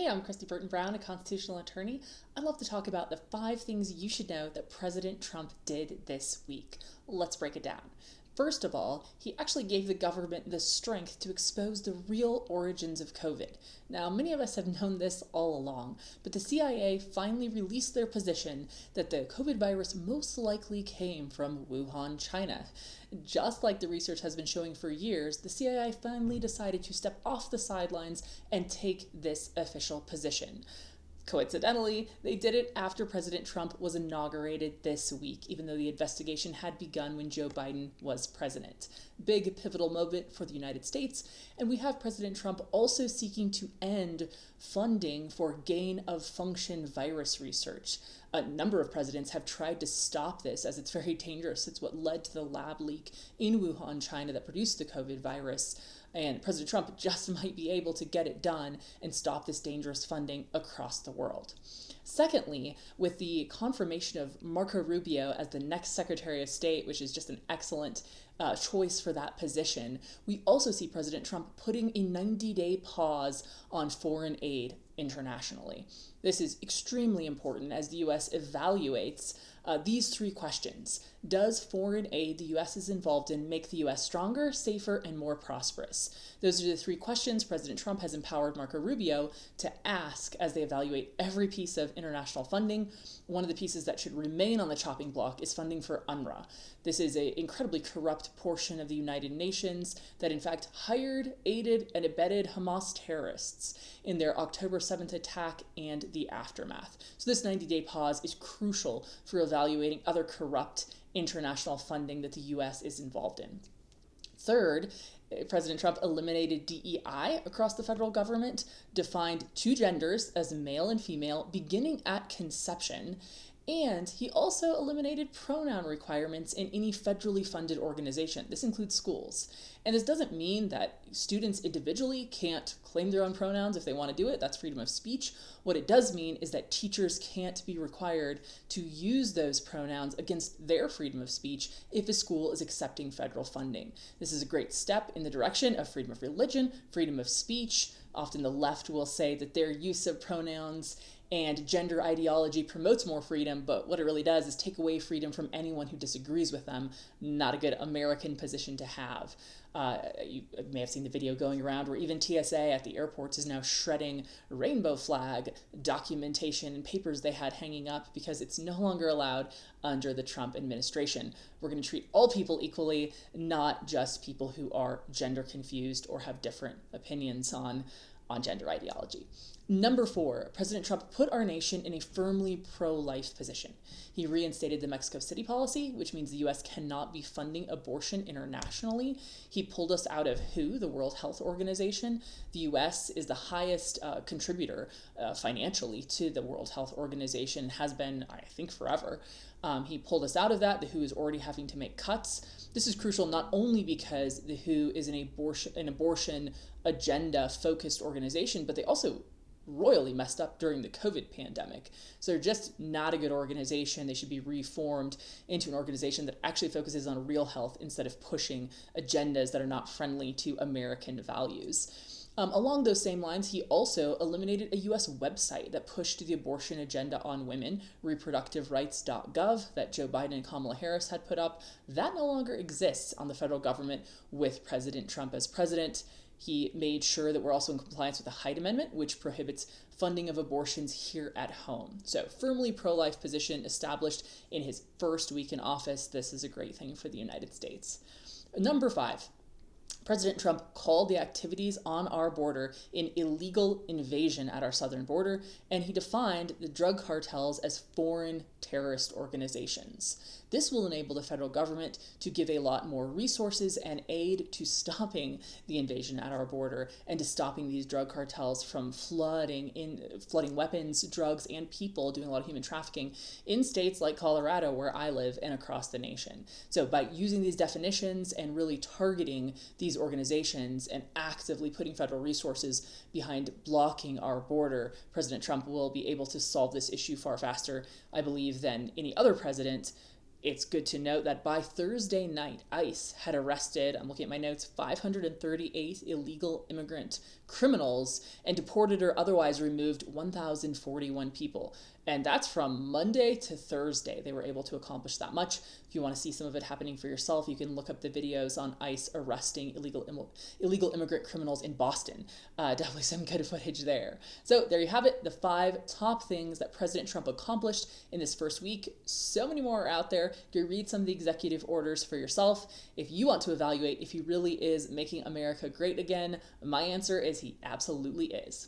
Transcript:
Hey, I'm Christy Burton Brown, a constitutional attorney. I love to talk about the 5 things you should know that President Trump did this week. Let's break it down. First of all, he actually gave the government the strength to expose the real origins of COVID. Now, many of us have known this all along, but the CIA finally released their position that the COVID virus most likely came from Wuhan, China. Just like the research has been showing for years, the CIA finally decided to step off the sidelines and take this official position. Coincidentally, they did it after President Trump was inaugurated this week, even though the investigation had begun when Joe Biden was president. Big pivotal moment for the United States, and we have President Trump also seeking to end funding for gain of function virus research. A number of presidents have tried to stop this as it's very dangerous. It's what led to the lab leak in Wuhan, China that produced the COVID virus. And President Trump just might be able to get it done and stop this dangerous funding across the world. Secondly, with the confirmation of Marco Rubio as the next Secretary of State, which is just an excellent choice for that position, we also see President Trump putting a 90-day pause on foreign aid internationally. This is extremely important as the U.S. evaluates these 3 questions. Does foreign aid the U.S. is involved in make the U.S. stronger, safer, and more prosperous? Those are the 3 questions President Trump has empowered Marco Rubio to ask as they evaluate every piece of international funding. One of the pieces that should remain on the chopping block is funding for UNRWA. This is an incredibly corrupt portion of the United Nations that in fact hired, aided, and abetted Hamas terrorists in their October 7th attack and the aftermath. So this 90-day pause is crucial for evaluating other corrupt international funding that the U.S. is involved in. Third, President Trump eliminated DEI across the federal government, defined 2 genders as male and female beginning at conception, and he also eliminated pronoun requirements in any federally funded organization. This includes schools. And this doesn't mean that students individually can't claim their own pronouns if they want to do it. That's freedom of speech. What it does mean is that teachers can't be required to use those pronouns against their freedom of speech if a school is accepting federal funding. This is a great step in the direction of freedom of religion, freedom of speech. Often the left will say that their use of pronouns and gender ideology promotes more freedom, but what it really does is take away freedom from anyone who disagrees with them. Not a good American position to have. You may have seen the video going around where even TSA at the airports is now shredding rainbow flag documentation and papers they had hanging up because it's no longer allowed under the Trump administration. We're going to treat all people equally, not just people who are gender confused or have different opinions on gender ideology. Number 4, President Trump put our nation in a firmly pro-life position. He reinstated the Mexico City policy, which means the U.S. cannot be funding abortion internationally. He pulled us out of WHO, the World Health Organization. The U.S. is the highest contributor financially to the World Health Organization, has been, I think, forever. He pulled us out of that. The WHO is already having to make cuts. This is crucial not only because the WHO is an abortion agenda-focused organization, but they also royally messed up during the COVID pandemic. So they're just not a good organization. They should be reformed into an organization that actually focuses on real health instead of pushing agendas that are not friendly to American values. Along those same lines, he also eliminated a U.S. website that pushed the abortion agenda on women, reproductiverights.gov, that Joe Biden and Kamala Harris had put up. That no longer exists on the federal government with President Trump as president. He made sure that we're also in compliance with the Hyde Amendment, which prohibits funding of abortions here at home. So firmly pro-life position established in his first week in office. This is a great thing for the United States. Number 5. President Trump called the activities on our border an illegal invasion at our southern border, and he defined the drug cartels as foreign terrorist organizations. This will enable the federal government to give a lot more resources and aid to stopping the invasion at our border and to stopping these drug cartels from flooding weapons, drugs, and people, doing a lot of human trafficking in states like Colorado, where I live, and across the nation. So by using these definitions and really targeting these organizations and actively putting federal resources behind blocking our border, President Trump will be able to solve this issue far faster, I believe, than any other president It's good to note that by Thursday night, ICE had arrested, I'm looking at my notes, 538 illegal immigrant criminals and deported or otherwise removed 1,041 people. And that's from Monday to Thursday. They were able to accomplish that much. If you want to see some of it happening for yourself, you can look up the videos on ICE arresting illegal immigrant criminals in Boston. Definitely some good footage there. So there you have it, the 5 top things that President Trump accomplished in this first week. So many more are out there. Go read some of the executive orders for yourself. If you want to evaluate if he really is making America great again, my answer is he absolutely is.